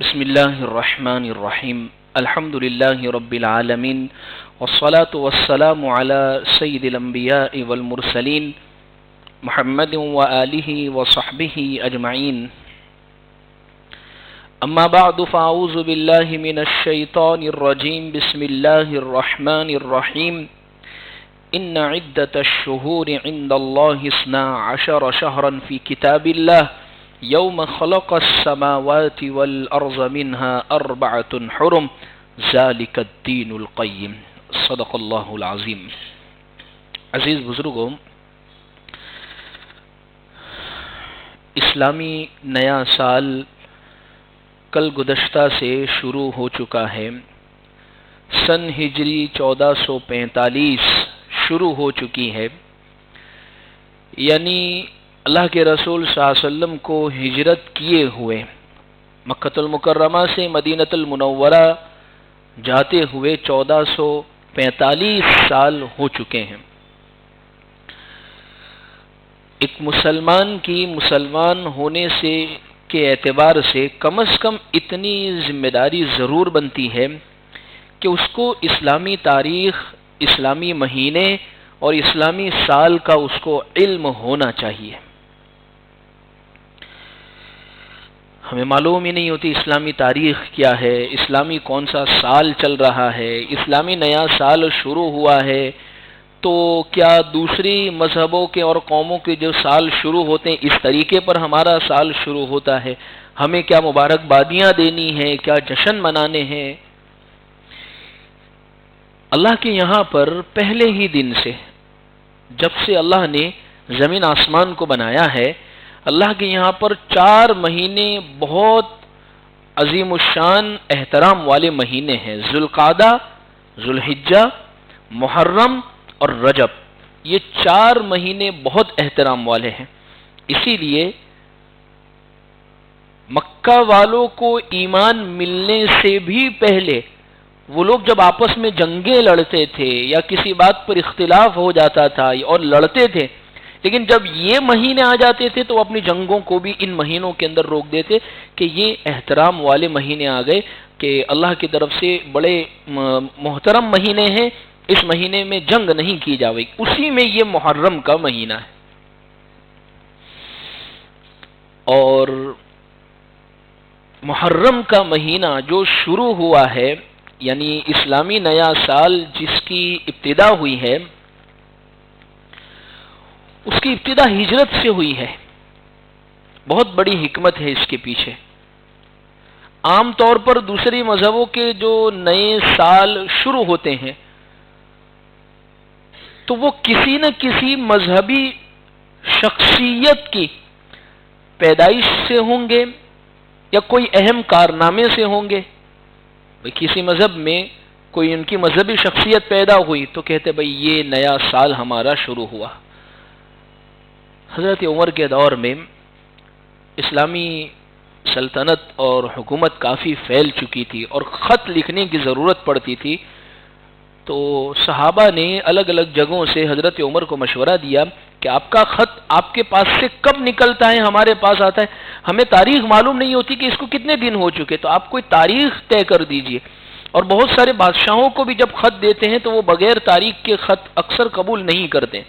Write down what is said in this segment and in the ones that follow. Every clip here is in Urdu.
بسم اللہ الرحمن الرحیم الحمد للہ رب العالمین والصلاة والسلام علی سید الانبیاء والمرسلین محمد وآلہ وصحبہ اجمعین اما بعد فاعوذ باللہ من الشیطان الرجیم بسم اللہ الرحمن الرحیم ان عدت الشہور عند اللہ 12 شہرا فی کتاب اللہ یوم خلق السماوات والارض منها 4 حرم ذالک الدین القیم صدق اللہ العظیم۔ عزیز بزرگوں، اسلامی نیا سال کل گزشتہ سے شروع ہو چکا ہے۔ سن ہجری 1445 شروع ہو چکی ہے، یعنی اللہ کے رسول صلی اللہ علیہ وسلم کو ہجرت کیے ہوئے مکہ المکرمہ سے مدینہ المنورہ جاتے ہوئے 1445 سال ہو چکے ہیں۔ ایک مسلمان کی مسلمان ہونے سے کے اعتبار سے کم از کم اتنی ذمہ داری ضرور بنتی ہے کہ اس کو اسلامی تاریخ، اسلامی مہینے اور اسلامی سال کا اس کو علم ہونا چاہیے۔ ہمیں معلوم ہی نہیں ہوتی اسلامی تاریخ کیا ہے، اسلامی کون سا سال چل رہا ہے، اسلامی نیا سال شروع ہوا ہے تو کیا دوسری مذہبوں کے اور قوموں کے جو سال شروع ہوتے ہیں اس طریقے پر ہمارا سال شروع ہوتا ہے، ہمیں کیا مبارکبادیاں دینی ہیں، کیا جشن منانے ہیں۔ اللہ کے یہاں پر پہلے ہی دن سے، جب سے اللہ نے زمین آسمان کو بنایا ہے، اللہ کے یہاں پر 4 مہینے بہت عظیم الشان احترام والے مہینے ہیں۔ ذوالقعدہ، ذوالحجہ، محرم اور رجب، یہ 4 مہینے بہت احترام والے ہیں۔ اسی لیے مکہ والوں کو ایمان ملنے سے بھی پہلے وہ لوگ جب آپس میں جنگیں لڑتے تھے یا کسی بات پر اختلاف ہو جاتا تھا اور لڑتے تھے، لیکن جب یہ مہینے آ جاتے تھے تو اپنی جنگوں کو بھی ان مہینوں کے اندر روک دیتے کہ یہ احترام والے مہینے آ گئے، کہ اللہ کی طرف سے بڑے محترم مہینے ہیں، اس مہینے میں جنگ نہیں کی جاوے۔ اسی میں یہ محرم کا مہینہ ہے، اور محرم کا مہینہ جو شروع ہوا ہے، یعنی اسلامی نیا سال جس کی ابتدا ہوئی ہے، اس کی ابتدا ہجرت سے ہوئی ہے۔ بہت بڑی حکمت ہے اس کے پیچھے۔ عام طور پر دوسری مذہبوں کے جو نئے سال شروع ہوتے ہیں تو وہ کسی نہ کسی مذہبی شخصیت کی پیدائش سے ہوں گے یا کوئی اہم کارنامے سے ہوں گے۔ کسی مذہب میں کوئی ان کی مذہبی شخصیت پیدا ہوئی تو کہتے بھئی یہ نیا سال ہمارا شروع ہوا۔ حضرت عمر کے دور میں اسلامی سلطنت اور حکومت کافی پھیل چکی تھی اور خط لکھنے کی ضرورت پڑتی تھی، تو صحابہ نے الگ الگ جگہوں سے حضرت عمر کو مشورہ دیا کہ آپ کا خط آپ کے پاس سے کب نکلتا ہے ہمارے پاس آتا ہے، ہمیں تاریخ معلوم نہیں ہوتی کہ اس کو کتنے دن ہو چکے، تو آپ کوئی تاریخ طے کر دیجئے۔ اور بہت سارے بادشاہوں کو بھی جب خط دیتے ہیں تو وہ بغیر تاریخ کے خط اکثر قبول نہیں کرتے۔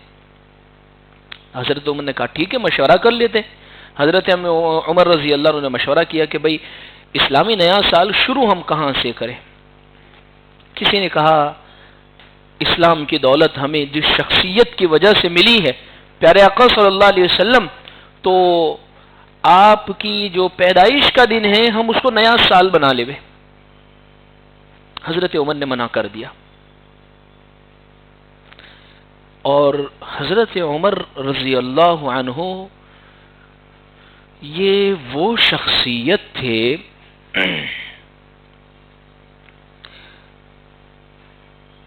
حضرت عمر نے کہا ٹھیک ہے، مشورہ کر لیتے۔ حضرت عمر رضی اللہ عنہ نے مشورہ کیا کہ بھئی اسلامی نیا سال شروع ہم کہاں سے کریں۔ کسی نے کہا اسلام کی دولت ہمیں جس شخصیت کی وجہ سے ملی ہے، پیارے آقا صلی اللہ علیہ وسلم، تو آپ کی جو پیدائش کا دن ہے ہم اس کو نیا سال بنا لے۔ حضرت عمر نے منع کر دیا، اور حضرت عمر رضی اللہ عنہ یہ وہ شخصیت تھے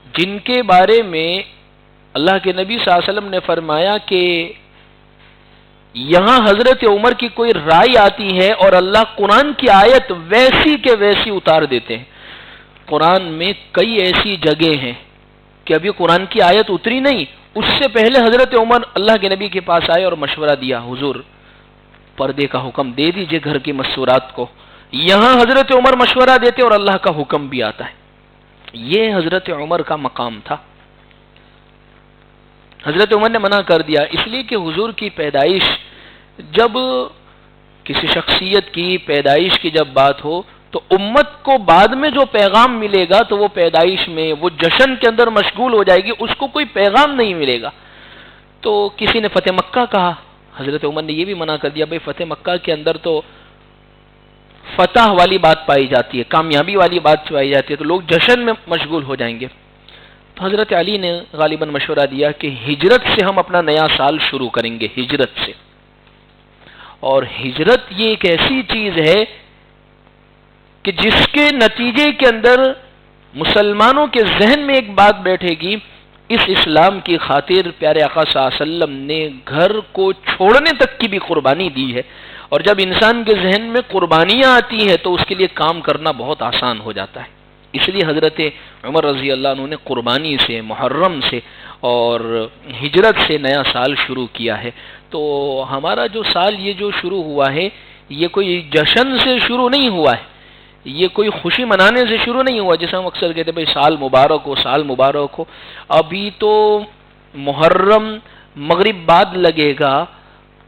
جن کے بارے میں اللہ کے نبی صلی اللہ علیہ وسلم نے فرمایا کہ یہاں حضرت عمر کی کوئی رائے آتی ہے اور اللہ قرآن کی آیت ویسی کے ویسی اتار دیتے ہیں۔ قرآن میں کئی ایسی جگہیں ہیں کہ ابھی قرآن کی آیت اتری نہیں، اس سے پہلے حضرت عمر اللہ کے نبی کے پاس آئے اور مشورہ دیا، حضور پردے کا حکم دے دیجئے گھر کی مستورات کو، یہاں حضرت عمر مشورہ دیتے اور اللہ کا حکم بھی آتا ہے. یہ حضرت عمر کا مقام تھا. حضرت عمر نے منع کر دیا اس لیے کہ حضور کی پیدائش، جب کسی شخصیت کی پیدائش کی جب بات ہو تو امت کو بعد میں جو پیغام ملے گا تو وہ پیدائش میں، وہ جشن کے اندر مشغول ہو جائے گی، اس کو کوئی پیغام نہیں ملے گا. تو کسی نے فتح مکہ کہا، حضرت عمر نے یہ بھی منع کر دیا بھائی فتح مکہ کے اندر تو فتح والی بات پائی جاتی ہے، کامیابی والی بات پائی جاتی ہے، تو لوگ جشن میں مشغول ہو جائیں گے. تو حضرت علی نے غالباً مشورہ دیا کہ ہجرت سے ہم اپنا نیا سال شروع کریں گے، ہجرت سے. اور ہجرت یہ ایک ایسی چیز ہے کہ جس کے نتیجے کے اندر مسلمانوں کے ذہن میں ایک بات بیٹھے گی، اس اسلام کی خاطر پیارے آقا صلی اللہ علیہ وسلم نے گھر کو چھوڑنے تک کی بھی قربانی دی ہے. اور جب انسان کے ذہن میں قربانیاں آتی ہیں تو اس کے لیے کام کرنا بہت آسان ہو جاتا ہے. اس لیے حضرت عمر رضی اللہ عنہ نے قربانی سے، محرم سے اور ہجرت سے نیا سال شروع کیا ہے. تو ہمارا جو سال یہ جو شروع ہوا ہے یہ کوئی جشن سے شروع نہیں ہوا ہے، یہ کوئی خوشی منانے سے شروع نہیں ہوا جیسے ہم اکثر کہتے ہیں بھائی سال مبارک ہو، سال مبارک ہو. ابھی تو محرم مغرب بعد لگے گا،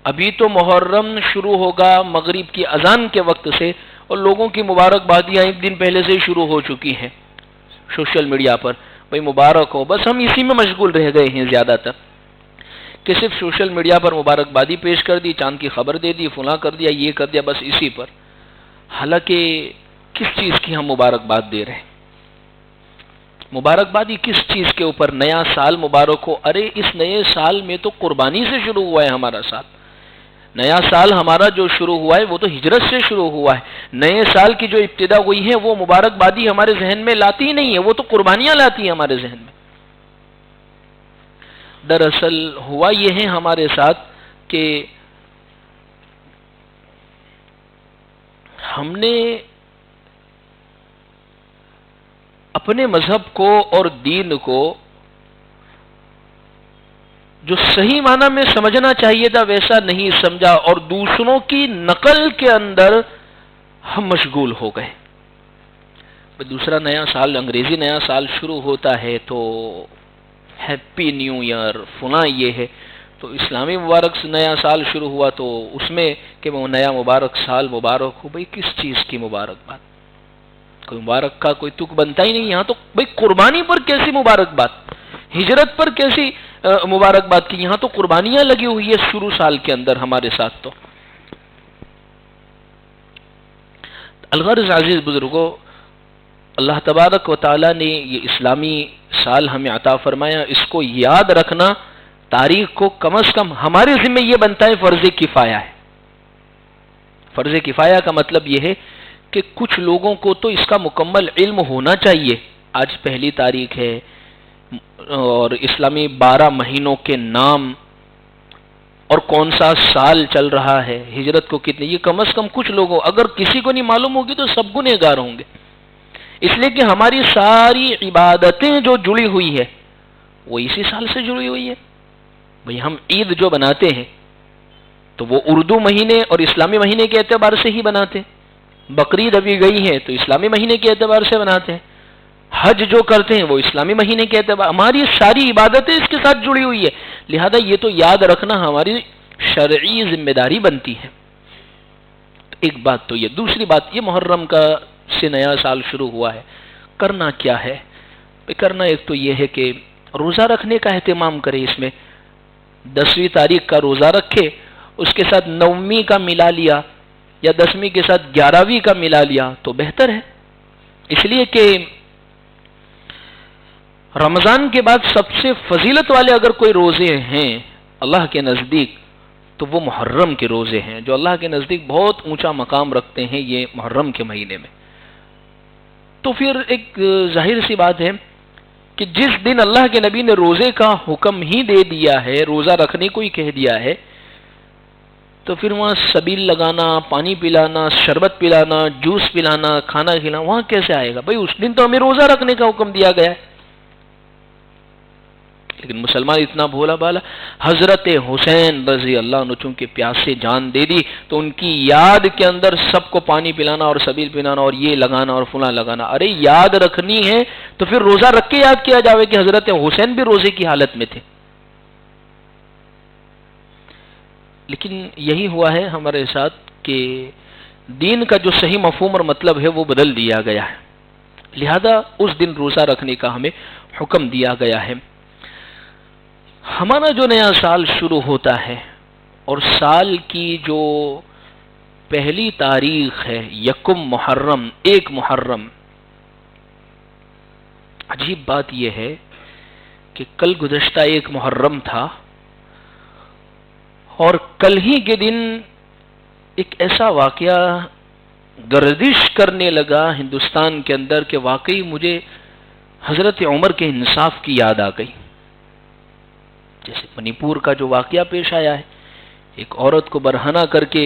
ابھی تو محرم شروع ہوگا مغرب کی اذان کے وقت سے، اور لوگوں کی مبارکبادیاں ایک دن پہلے سے ہی شروع ہو چکی ہیں سوشل میڈیا پر، بھائی مبارک ہو. بس ہم اسی میں مشغول رہ گئے ہیں زیادہ تر کہ صرف سوشل میڈیا پر مبارکبادی پیش کر دی، چاند کی خبر دے دی، فلاں کر دیا، یہ کر دیا، بس اسی پر. حالانکہ کس چیز کی ہم مبارکباد دے رہے ہیں؟ مبارکبادی کس چیز کے اوپر؟ نیا سال مبارک ہو. ارے اس نئے سال میں تو قربانی سے شروع ہوا ہے ہمارا سال. نیا سال ہمارا جو شروع ہوا ہے وہ تو ہجرت سے شروع ہوا ہے. نئے سال کی جو ابتدا ہوئی ہے وہ مبارکبادی ہمارے ذہن میں لاتی ہی نہیں ہے، وہ تو قربانیاں لاتی ہیں ہمارے ذہن میں. دراصل ہوا یہ ہے ہمارے ساتھ کہ ہم نے اپنے مذہب کو اور دین کو جو صحیح معنی میں سمجھنا چاہیے تھا ویسا نہیں سمجھا، اور دوسروں کی نقل کے اندر ہم مشغول ہو گئے. دوسرا نیا سال، انگریزی نیا سال شروع ہوتا ہے تو ہیپی نیو ایئر فلاں یہ ہے، تو اسلامی مبارک سے نیا سال شروع ہوا تو اس میں کہ وہ نیا مبارک سال مبارک ہو. بھئی کس چیز کی مبارکباد؟ کوئی مبارک کا کوئی تک بنتا ہی نہیں. یہاں تو بھئی قربانی پر کیسی مبارکباد، ہجرت پر کیسی مبارکباد کی؟ یہاں تو قربانیاں لگی ہوئی ہے شروع سال کے اندر ہمارے ساتھ. تو الغرض عزیز بزرگوں، اللہ تبارک و تعالی نے یہ اسلامی سال ہمیں عطا فرمایا، اس کو یاد رکھنا تاریخ کو کم از کم ہمارے ذمہ یہ بنتا ہے فرض کفایہ ہے. فرض کفایہ کا مطلب یہ ہے کہ کچھ لوگوں کو تو اس کا مکمل علم ہونا چاہیے. آج پہلی تاریخ ہے اور اسلامی 12 مہینوں کے نام اور کون سا سال چل رہا ہے، ہجرت کو کتنے، یہ کم از کم کچھ لوگوں، اگر کسی کو نہیں معلوم ہوگی تو سب گنہگار ہوں گے. اس لیے کہ ہماری ساری عبادتیں جو جڑی ہوئی ہے وہ اسی سال سے جڑی ہوئی ہے. بھئی ہم عید جو بناتے ہیں تو وہ اردو مہینے اور اسلامی مہینے کے اعتبار سے ہی بناتے ہیں. بقرعید ابھی گئی ہے تو اسلامی مہینے کے اعتبار سے بناتے ہیں. حج جو کرتے ہیں وہ اسلامی مہینے کے اعتبار، ہماری ساری عبادتیں اس کے ساتھ جڑی ہوئی ہے. لہذا یہ تو یاد رکھنا ہماری شرعی ذمہ داری بنتی ہے. ایک بات تو یہ. دوسری بات یہ محرم کا سے نیا سال شروع ہوا ہے، کرنا کیا ہے؟ کرنا ایک تو یہ ہے کہ روزہ رکھنے کا اہتمام کرے. اس میں 10ویں تاریخ کا روزہ رکھے، اس کے ساتھ 9ویں کا ملا لیا یا 10ویں کے ساتھ 11ویں کا ملا لیا تو بہتر ہے. اس لیے کہ رمضان کے بعد سب سے فضیلت والے اگر کوئی روزے ہیں اللہ کے نزدیک تو وہ محرم کے روزے ہیں، جو اللہ کے نزدیک بہت اونچا مقام رکھتے ہیں یہ محرم کے مہینے میں. تو پھر ایک ظاہر سی بات ہے کہ جس دن اللہ کے نبی نے روزے کا حکم ہی دے دیا ہے، روزہ رکھنے کو ہی کہہ دیا ہے، تو پھر وہاں سبیل لگانا، پانی پلانا، شربت پلانا، جوس پلانا، کھانا کھلانا وہاں کیسے آئے گا؟ بھئی اس دن تو ہمیں روزہ رکھنے کا حکم دیا گیا ہے. لیکن مسلمان اتنا بھولا بالا. حضرت حسین رضی اللہ عنہ چونکہ پیاس سے جان دے دی تو ان کی یاد کے اندر سب کو پانی پلانا اور سبیل پلانا اور یہ لگانا اور فلاں لگانا. ارے یاد رکھنی ہے تو پھر روزہ رکھ کے یاد کیا جاوے کہ حضرت حسین بھی روزے کی حالت میں تھے. لیکن یہی ہوا ہے ہمارے ساتھ کہ دین کا جو صحیح مفہوم اور مطلب ہے وہ بدل دیا گیا ہے، لہذا اس دن روزہ رکھنے کا ہمیں حکم دیا گیا ہے. ہمارا جو نیا سال شروع ہوتا ہے اور سال کی جو پہلی تاریخ ہے یکم محرم، 1 محرم، عجیب بات یہ ہے کہ کل گزشتہ 1 محرم تھا اور کل ہی کے دن ایک ایسا واقعہ گردش کرنے لگا ہندوستان کے اندر کہ واقعی مجھے حضرت عمر کے انصاف کی یاد آ گئی. جیسے منی پور کا جو واقعہ پیش آیا ہے، ایک عورت کو برہنہ کر کے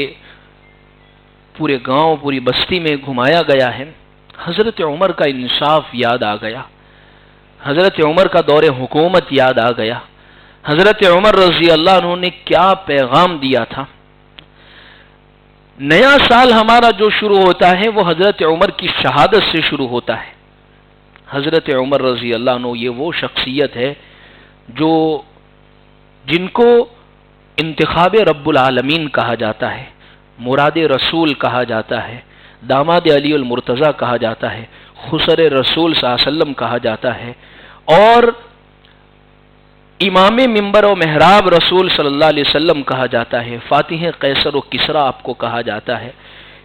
پورے گاؤں پوری بستی میں گھمایا گیا ہے. حضرت عمر کا انصاف یاد آ گیا، حضرت عمر کا دور حکومت یاد آ گیا، حضرت عمر رضی اللہ عنہ نے کیا پیغام دیا تھا. نیا سال ہمارا جو شروع ہوتا ہے وہ حضرت عمر کی شہادت سے شروع ہوتا ہے. حضرت عمر رضی اللہ عنہ یہ وہ شخصیت ہے جن کو انتخاب رب العالمین کہا جاتا ہے، مراد رسول کہا جاتا ہے، داماد علی المرتضی کہا جاتا ہے، خسر رسول صلی اللہ علیہ وسلم کہا جاتا ہے، اور امام منبر و محراب رسول صلی اللہ علیہ وسلم کہا جاتا ہے، فاتح قیصر و کسریٰ آپ کو کہا جاتا ہے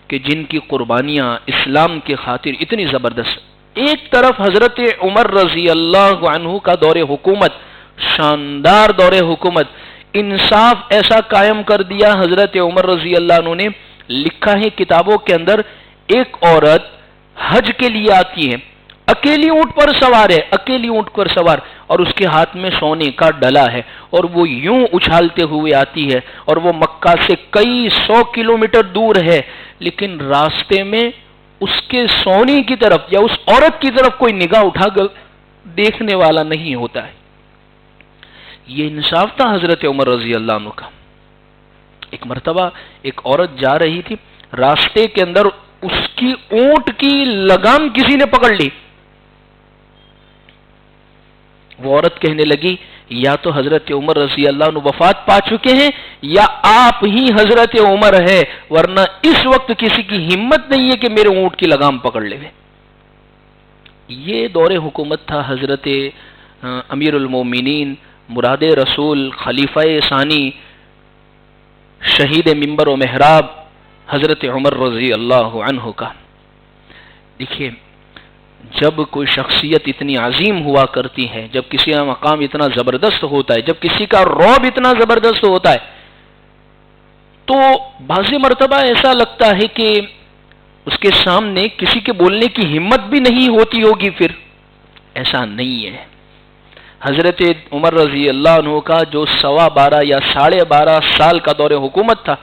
کہ جن کی قربانیاں اسلام کے خاطر اتنی زبردست. ایک طرف حضرت عمر رضی اللہ عنہ کا دور حکومت، شاندار دور حکومت، انصاف ایسا قائم کر دیا حضرت عمر رضی اللہ عنہ نے. لکھا ہے کتابوں کے اندر، ایک عورت حج کے لیے آتی ہے، اکیلی اونٹ پر سوار ہے، اکیلی اونٹ پر سوار، اور اس کے ہاتھ میں سونے کا ڈلا ہے اور وہ یوں اچھالتے ہوئے آتی ہے اور وہ مکہ سے کئی 100 کلومیٹر دور ہے، لیکن راستے میں اس کے سونے کی طرف یا اس عورت کی طرف کوئی نگاہ اٹھا کر دیکھنے والا نہیں ہوتا ہے. یہ انصاف تھا حضرت عمر رضی اللہ عنہ کا. ایک مرتبہ ایک عورت جا رہی تھی، راستے کے اندر اس کی اونٹ کی لگام کسی نے پکڑ لی. وہ عورت کہنے لگی یا تو حضرت عمر رضی اللہ عنہ وفات پا چکے ہیں یا آپ ہی حضرت عمر ہے، ورنہ اس وقت کسی کی ہمت نہیں ہے کہ میرے اونٹ کی لگام پکڑ لے. یہ دور حکومت تھا حضرت امیر المومنین، مراد رسول، خلیفہ ثانی، شہید منبر و محراب حضرت عمر رضی اللہ عنہ کا. دیکھیے، جب کوئی شخصیت اتنی عظیم ہوا کرتی ہے، جب کسی کا مقام اتنا زبردست ہوتا ہے، جب کسی کا رعب اتنا زبردست ہوتا ہے، تو بعض مرتبہ ایسا لگتا ہے کہ اس کے سامنے کسی کے بولنے کی ہمت بھی نہیں ہوتی ہوگی. پھر ایسا نہیں ہے. حضرت عمر رضی اللہ عنہ کا جو 12.25 یا 12.5 سال کا دور حکومت تھا،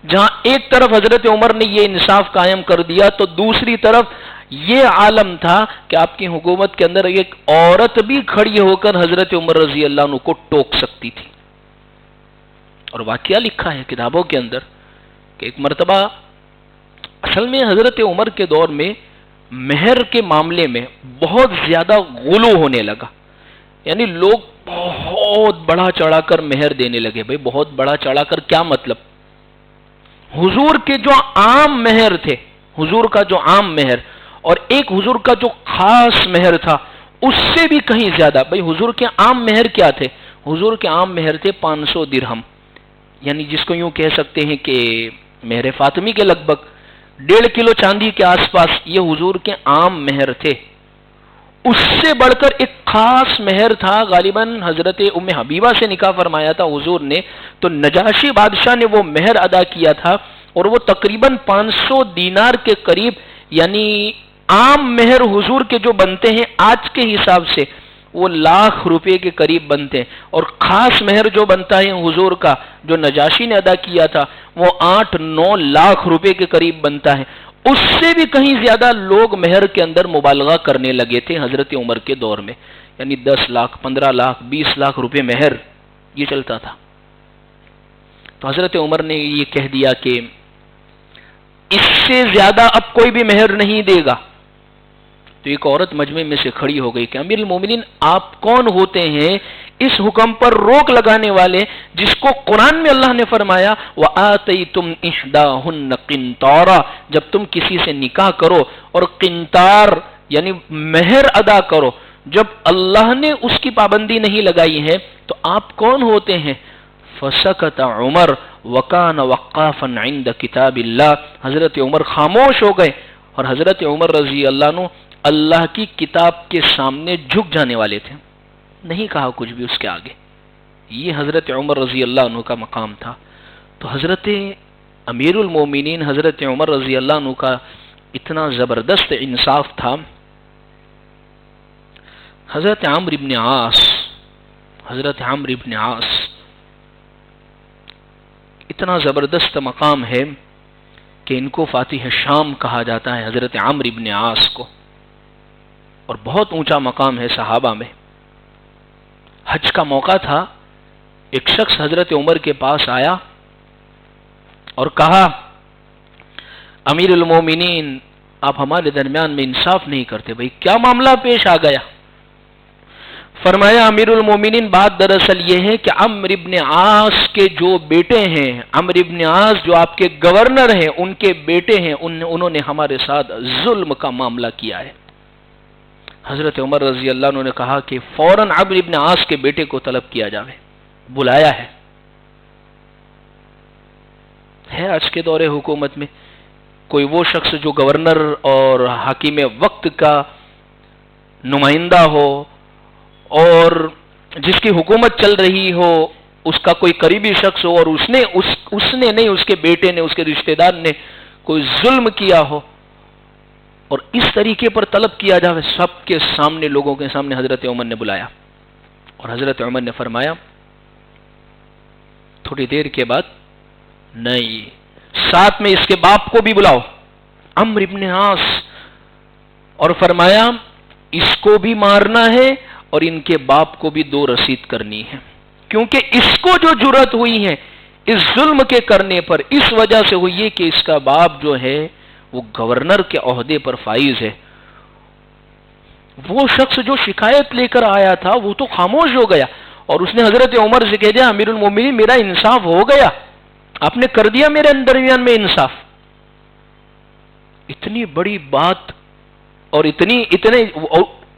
جہاں ایک طرف حضرت عمر نے یہ انصاف قائم کر دیا تو دوسری طرف یہ عالم تھا کہ آپ کی حکومت کے اندر ایک عورت بھی کھڑی ہو کر حضرت عمر رضی اللہ عنہ کو ٹوک سکتی تھی. اور واقعہ لکھا ہے کتابوں کے اندر کہ ایک مرتبہ اصل میں حضرت عمر کے دور میں مہر کے معاملے میں بہت زیادہ غلو ہونے لگا. یعنی لوگ بہت بڑا چڑھا کر مہر دینے لگے. بھئی بہت بڑا چڑھا کر کیا مطلب؟ حضور کے جو عام مہر تھے، حضور کا جو عام مہر اور ایک حضور کا جو خاص مہر تھا، اس سے بھی کہیں زیادہ. بھئی حضور کے عام مہر کیا تھے؟ حضور کے عام مہر تھے 500 درہم، یعنی جس کو یوں کہہ سکتے ہیں کہ مہر فاطمی کے لگ بھگ 1.5 کلو چاندی کے آس پاس یہ حضور کے عام مہر تھے. اس سے بڑھ کر ایک خاص مہر تھا، غالباً حضرت ام حبیبہ سے نکاح فرمایا تھا حضور نے، تو نجاشی بادشاہ نے وہ مہر ادا کیا تھا اور وہ تقریباً 500 دینار کے قریب، یعنی عام مہر حضور کے جو بنتے ہیں آج کے حساب سے وہ ₹1,00,000 کے قریب بنتے ہیں، اور خاص مہر جو بنتا ہے حضور کا جو نجاشی نے ادا کیا تھا وہ 8-9 لاکھ روپے کے قریب بنتا ہے. اس سے بھی کہیں زیادہ لوگ مہر کے اندر مبالغہ کرنے لگے تھے حضرت عمر کے دور میں. یعنی 10 لاکھ 15 لاکھ 20 لاکھ روپے مہر یہ چلتا تھا. تو حضرت عمر نے یہ کہہ دیا کہ اس سے زیادہ اب کوئی بھی مہر نہیں دے گا. تو ایک عورت مجمع میں سے کھڑی ہو گئی کہ امیر المومنین آپ کون ہوتے ہیں اس حکم پر روک لگانے والے جس کو قرآن میں اللہ نے فرمایا وَآتَيْتُمْ إِحْدَاهُنَّ قِنْطَارًا، جب تم کسی سے نکاح کرو اور قنطار یعنی مہر ادا کرو، جب اللہ نے اس کی پابندی نہیں لگائی ہے تو آپ کون ہوتے ہیں؟ فسکت عمر وکان وقافا عند کتاب اللہ، حضرت عمر خاموش ہو گئے، اور حضرت عمر رضی اللہ عنہ اللہ کی کتاب کے سامنے جھک جانے والے تھے، نہیں کہا کچھ بھی اس کے آگے. یہ حضرت عمر رضی اللہ عنہ کا مقام تھا. تو حضرت امیر المومنین حضرت عمر رضی اللہ عنہ کا اتنا زبردست انصاف تھا. حضرت عمرو بن عاص اتنا زبردست مقام ہے کہ ان کو فاتح شام کہا جاتا ہے، حضرت عمرو بن عاص کو، اور بہت اونچا مقام ہے صحابہ میں. حج کا موقع تھا، ایک شخص حضرت عمر کے پاس آیا اور کہا امیر المومنین آپ ہمارے درمیان میں انصاف نہیں کرتے، بھئی کیا معاملہ پیش آ گیا؟ فرمایا امیر المومنین بات دراصل یہ ہے کہ عمرو بن عاص کے جو بیٹے ہیں، عمرو بن عاص جو آپ کے گورنر ہیں ان کے بیٹے ہیں، انہوں نے ہمارے ساتھ ظلم کا معاملہ کیا ہے. حضرت عمر رضی اللہ عنہ نے کہا کہ فوراً عمرو بن عاص کے بیٹے کو طلب کیا جائے، بلایا ہے. آج کے دور حکومت میں کوئی وہ شخص جو گورنر اور حاکم وقت کا نمائندہ ہو اور جس کی حکومت چل رہی ہو، اس کا کوئی قریبی شخص ہو اور اس نے نہیں، اس کے بیٹے نے، اس کے رشتہ دار نے کوئی ظلم کیا ہو اور اس طریقے پر طلب کیا جائے، سب کے سامنے، لوگوں کے سامنے حضرت عمر نے بلایا. اور حضرت عمر نے فرمایا تھوڑی دیر کے بعد نہیں، ساتھ میں اس کے باپ کو بھی بلاؤ، عمرو بن عاص، اور فرمایا اس کو بھی مارنا ہے اور ان کے باپ کو بھی 2 رسید کرنی ہے، کیونکہ اس کو جو جرأت ہوئی ہے اس ظلم کے کرنے پر اس وجہ سے ہوئی ہے کہ اس کا باپ جو ہے وہ گورنر کے عہدے پر فائز ہے. وہ شخص جو شکایت لے کر آیا تھا وہ تو خاموش ہو گیا اور اس نے حضرت عمر سے کہہ دیا امیر المومنین میرا انصاف ہو گیا، آپ نے کر دیا میرے درمیان میں انصاف. اتنی بڑی بات اور اتنے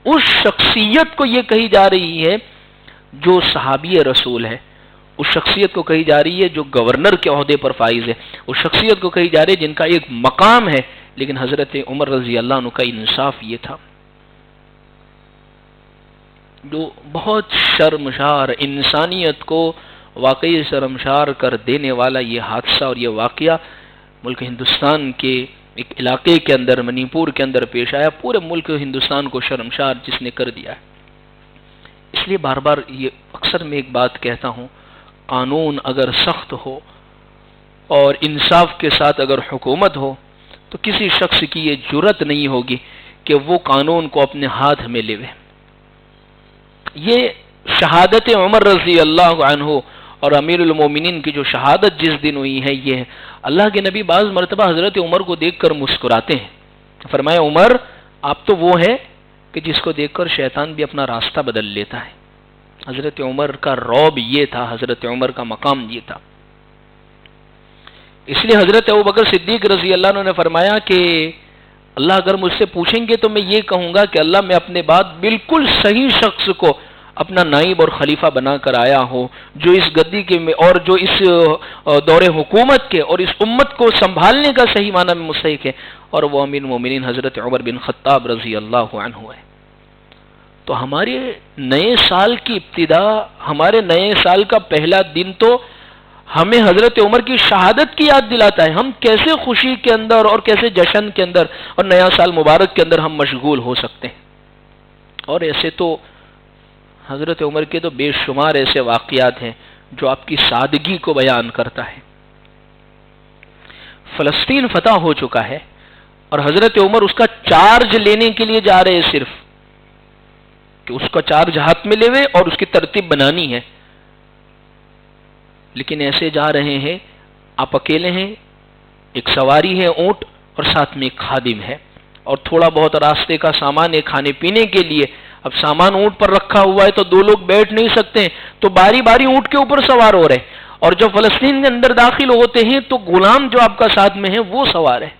اس شخصیت کو یہ کہی جا رہی ہے جو صحابی رسول ہے، اس شخصیت کو کہی جا رہی ہے جو گورنر کے عہدے پر فائز ہے، اس شخصیت کو کہی جا رہی ہے جن کا ایک مقام ہے. لیکن حضرت عمر رضی اللہ عنہ کا انصاف یہ تھا جو بہت شرمسار، انسانیت کو واقعی شرمسار کر دینے والا یہ حادثہ اور یہ واقعہ ملک ہندوستان کے ایک علاقے کے اندر، منی پور کے اندر پیش آیا، پورے ملک ہندوستان کو شرمسار جس نے کر دیا ہے. اس لیے بار بار یہ اکثر میں ایک بات کہتا ہوں، قانون اگر سخت ہو اور انصاف کے ساتھ اگر حکومت ہو تو کسی شخص کی یہ جرأت نہیں ہوگی کہ وہ قانون کو اپنے ہاتھ میں لے. یہ شہادت عمر رضی اللہ عنہ اور امیر المومنین کی جو شہادت جس دن ہوئی ہے، یہ اللہ کے نبی بعض مرتبہ حضرت عمر کو دیکھ کر مسکراتے ہیں. فرمایا عمر آپ تو وہ ہیں کہ جس کو دیکھ کر شیطان بھی اپنا راستہ بدل لیتا ہے. حضرت عمر کا رعب یہ تھا، حضرت عمر کا مقام یہ تھا. اس لیے حضرت ابوبکر صدیق رضی اللہ عنہ نے فرمایا کہ اللہ اگر مجھ سے پوچھیں گے تو میں یہ کہوں گا کہ اللہ میں اپنے بعد بالکل صحیح شخص کو اپنا نائب اور خلیفہ بنا کر آیا ہوں جو اس گدی کے میں اور جو اس دور حکومت کے اور اس امت کو سنبھالنے کا صحیح معنی میں مستحق ہے، اور وہ امیر المومنین حضرت عمر بن خطاب رضی اللہ عنہ ہے. تو ہمارے نئے سال کی ابتدا، ہمارے نئے سال کا پہلا دن تو ہمیں حضرت عمر کی شہادت کی یاد دلاتا ہے. ہم کیسے خوشی کے اندر اور کیسے جشن کے اندر اور نیا سال مبارک کے اندر ہم مشغول ہو سکتے ہیں. اور ایسے تو حضرت عمر کے تو بے شمار ایسے واقعات ہیں جو آپ کی سادگی کو بیان کرتا ہے. فلسطین فتح ہو چکا ہے اور حضرت عمر اس کا چارج لینے کے لیے جا رہے ہیں صرف کہ اس کا چارج ہاتھ میں لے ہوئے اور اس کی ترتیب بنانی ہے. لیکن ایسے جا رہے ہیں، آپ اکیلے ہیں، ایک سواری ہے اونٹ اور ساتھ میں ایک خادم ہے، اور تھوڑا بہت راستے کا سامان ہے کھانے پینے کے لیے. اب سامان اونٹ پر رکھا ہوا ہے تو دو لوگ بیٹھ نہیں سکتے، تو باری باری اونٹ کے اوپر سوار ہو رہے. اور جب فلسطین کے اندر داخل ہوتے ہیں تو غلام جو آپ کا ساتھ میں ہے وہ سوار ہے.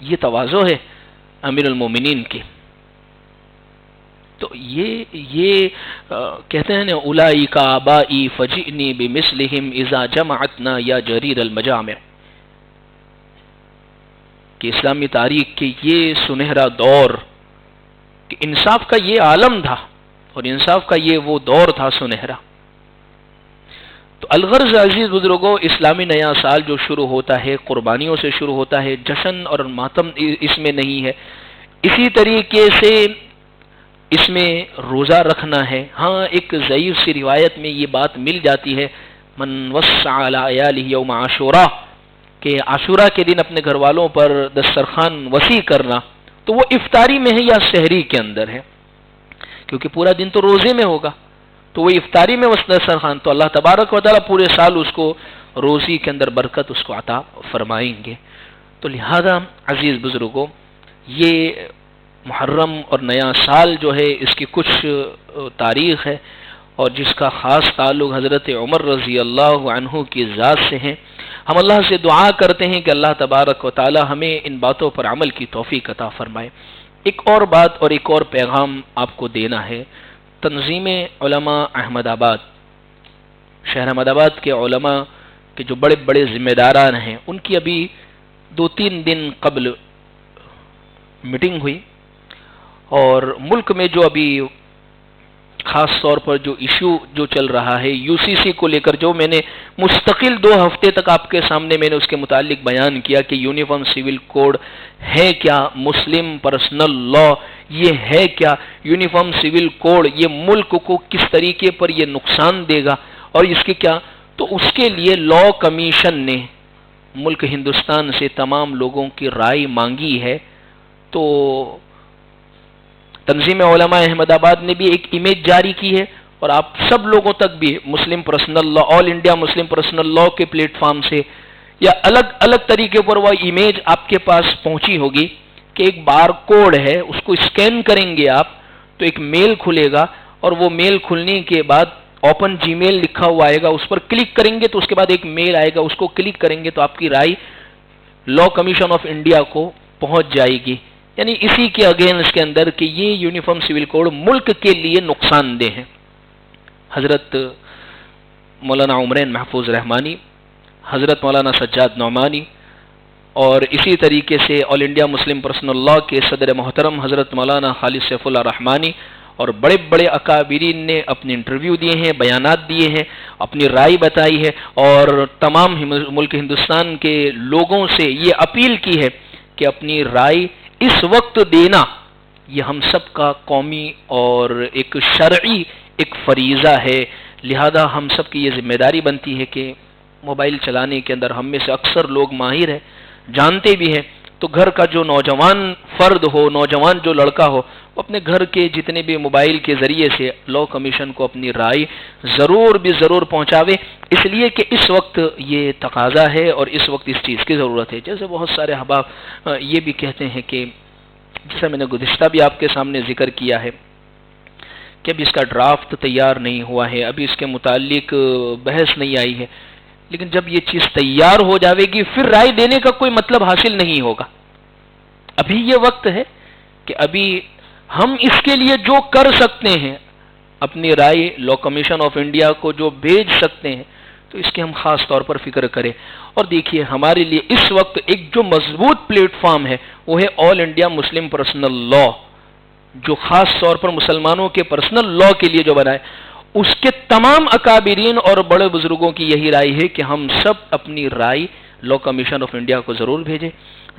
یہ تواضع ہے امیر المومنین کی. تو یہ کہتے ہیں نا اولئک آبائی فجئنی بمثلہم اذا جمعتنا یا جریر المجامع، کہ اسلامی تاریخ کے یہ سنہرا دور، کہ انصاف کا یہ عالم تھا اور انصاف کا یہ وہ دور تھا سنہرا. تو الغرض عزیز بزرگوں، اسلامی نیا سال جو شروع ہوتا ہے قربانیوں سے شروع ہوتا ہے، جشن اور ماتم اس میں نہیں ہے. اسی طریقے سے اس میں روزہ رکھنا ہے. ہاں ایک ضعیف سی روایت میں یہ بات مل جاتی ہے، من وسع علی عیالہ یوم عاشوراء، کہ عاشورہ کے دن اپنے گھر والوں پر دسترخوان وسیع کرنا، تو وہ افطاری میں ہے یا سحری کے اندر ہے، کیونکہ پورا دن تو روزے میں ہوگا، تو وہ افطاری میں دسترخوان، تو اللہ تبارک و تعالیٰ پورے سال اس کو روزی کے اندر برکت اس کو عطا فرمائیں گے. تو لہذا عزیز بزرگوں، یہ محرم اور نیا سال جو ہے اس کی کچھ تاریخ ہے، اور جس کا خاص تعلق حضرت عمر رضی اللہ عنہ کی ذات سے ہے. ہم اللہ سے دعا کرتے ہیں کہ اللہ تبارک و تعالی ہمیں ان باتوں پر عمل کی توفیق عطا فرمائے. ایک اور بات اور ایک اور پیغام آپ کو دینا ہے. تنظیم علماء احمد آباد، شہر احمد آباد کے علماء کے جو بڑے بڑے ذمہ داران ہیں، ان کی ابھی 2-3 دن قبل میٹنگ ہوئی، اور ملک میں جو ابھی خاص طور پر جو ایشو جو چل رہا ہے یو سی سی کو لے کر، جو میں نے مستقل 2 ہفتے تک آپ کے سامنے میں نے اس کے متعلق بیان کیا کہ یونیفارم سول کوڈ ہے کیا، مسلم پرسنل لا یہ ہے کیا، یونیفارم سول کوڈ یہ ملک کو کس طریقے پر یہ نقصان دے گا، اور اس کے کیا. تو اس کے لیے لا کمیشن نے ملک ہندوستان سے تمام لوگوں کی رائے مانگی ہے. تو تنظیم علماء احمد آباد نے بھی ایک امیج جاری کی ہے، اور آپ سب لوگوں تک بھی مسلم پرسنل لا، آل انڈیا مسلم پرسنل لا کے پلیٹ فارم سے یا الگ الگ طریقے پر وہ امیج آپ کے پاس پہنچی ہوگی کہ ایک بار کوڈ ہے، اس کو اسکین کریں گے آپ تو ایک میل کھلے گا، اور وہ میل کھلنے کے بعد اوپن جی میل لکھا ہوا آئے گا، اس پر کلک کریں گے تو اس کے بعد ایک میل آئے گا، اس کو کلک کریں گے تو آپ کی رائے لا کمیشن آف انڈیا کو پہنچ جائے گی. یعنی اسی کے اگینسٹ کے اندر کہ یہ یونیفارم سول کوڈ ملک کے لیے نقصان دہ ہے. حضرت مولانا عمرین محفوظ رحمانی، حضرت مولانا سجاد نعمانی، اور اسی طریقے سے آل انڈیا مسلم پرسنل لا کے صدر محترم حضرت مولانا خالد سیف اللہ رحمانی، اور بڑے بڑے اکابرین نے اپنے انٹرویو دیے ہیں، بیانات دیے ہیں، اپنی رائے بتائی ہے، اور تمام ملک ہندوستان کے لوگوں سے یہ اپیل کی ہے کہ اپنی رائے اس وقت دینا یہ ہم سب کا قومی اور ایک شرعی ایک فریضہ ہے. لہذا ہم سب کی یہ ذمہ داری بنتی ہے کہ موبائل چلانے کے اندر ہم میں سے اکثر لوگ ماہر ہیں، جانتے بھی ہیں، تو گھر کا جو نوجوان فرد ہو، نوجوان جو لڑکا ہو، وہ اپنے گھر کے جتنے بھی موبائل کے ذریعے سے لا کمیشن کو اپنی رائے ضرور پہنچاوے، اس لیے کہ اس وقت یہ تقاضا ہے اور اس وقت اس چیز کی ضرورت ہے. جیسے بہت سارے احباب یہ بھی کہتے ہیں کہ جیسا میں نے گزشتہ بھی آپ کے سامنے ذکر کیا ہے کہ ابھی اس کا ڈرافٹ تیار نہیں ہوا ہے، ابھی اس کے متعلق بحث نہیں آئی ہے، لیکن جب یہ چیز تیار ہو جاوے گی پھر رائے دینے کا کوئی مطلب حاصل نہیں ہوگا. ابھی یہ وقت ہے کہ ابھی ہم اس کے لیے جو کر سکتے ہیں، اپنی رائے لا کمیشن آف انڈیا کو جو بھیج سکتے ہیں، تو اس کے ہم خاص طور پر فکر کریں. اور دیکھیے ہمارے لیے اس وقت ایک جو مضبوط پلیٹ فارم ہے وہ ہے آل انڈیا مسلم پرسنل لا، جو خاص طور پر مسلمانوں کے پرسنل لا کے لیے جو بنا ہے. اس کے تمام اکابرین اور بڑے بزرگوں کی یہی رائے ہے کہ ہم سب اپنی رائے لا کمیشن آف انڈیا کو ضرور بھیجیں.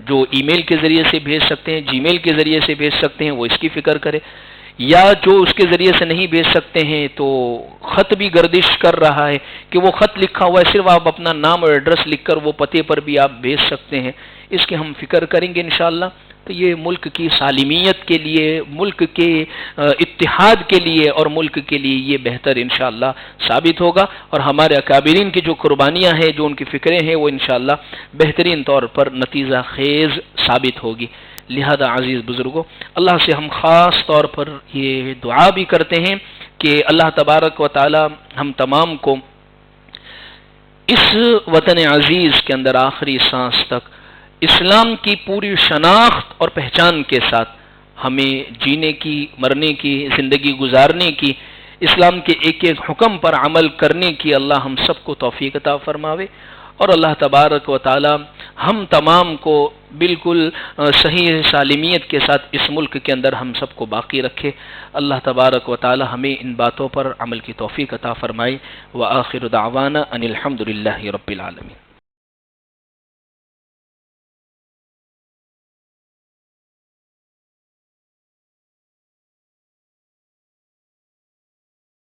جو ای میل کے ذریعے سے بھیج سکتے ہیں، جی میل کے ذریعے سے بھیج سکتے ہیں، وہ اس کی فکر کرے، یا جو اس کے ذریعے سے نہیں بھیج سکتے ہیں تو خط بھی گردش کر رہا ہے کہ وہ خط لکھا ہوا ہے، صرف آپ اپنا نام اور ایڈریس لکھ کر وہ پتے پر بھی آپ بھیج سکتے ہیں. اس کی ہم فکر کریں گے انشاءاللہ. تو تو یہ ملک کی سالمیت کے لیے، ملک کے اتحاد کے لیے اور ملک کے لیے یہ بہتر انشاءاللہ ثابت ہوگا، اور ہمارے اکابرین کی جو قربانیاں ہیں، جو ان کی فکریں ہیں، وہ انشاءاللہ بہترین طور پر نتیجہ خیز ثابت ہوگی۔ لہذا عزیز بزرگوں، اللہ سے ہم خاص طور پر یہ دعا بھی کرتے ہیں کہ اللہ تبارک و تعالی ہم تمام کو اس وطن عزیز کے اندر آخری سانس تک اسلام کی پوری شناخت اور پہچان کے ساتھ ہمیں جینے کی، مرنے کی، زندگی گزارنے کی، اسلام کے ایک ایک حکم پر عمل کرنے کی اللہ ہم سب کو توفیق عطا فرماوے، اور اللہ تبارک و تعالی ہم تمام کو بالکل صحیح سالمیت کے ساتھ اس ملک کے اندر ہم سب کو باقی رکھے۔ اللہ تبارک و تعالی ہمیں ان باتوں پر عمل کی توفیق عطا فرمائے۔ وآخر دعوانا ان الحمد للہ رب العالمین۔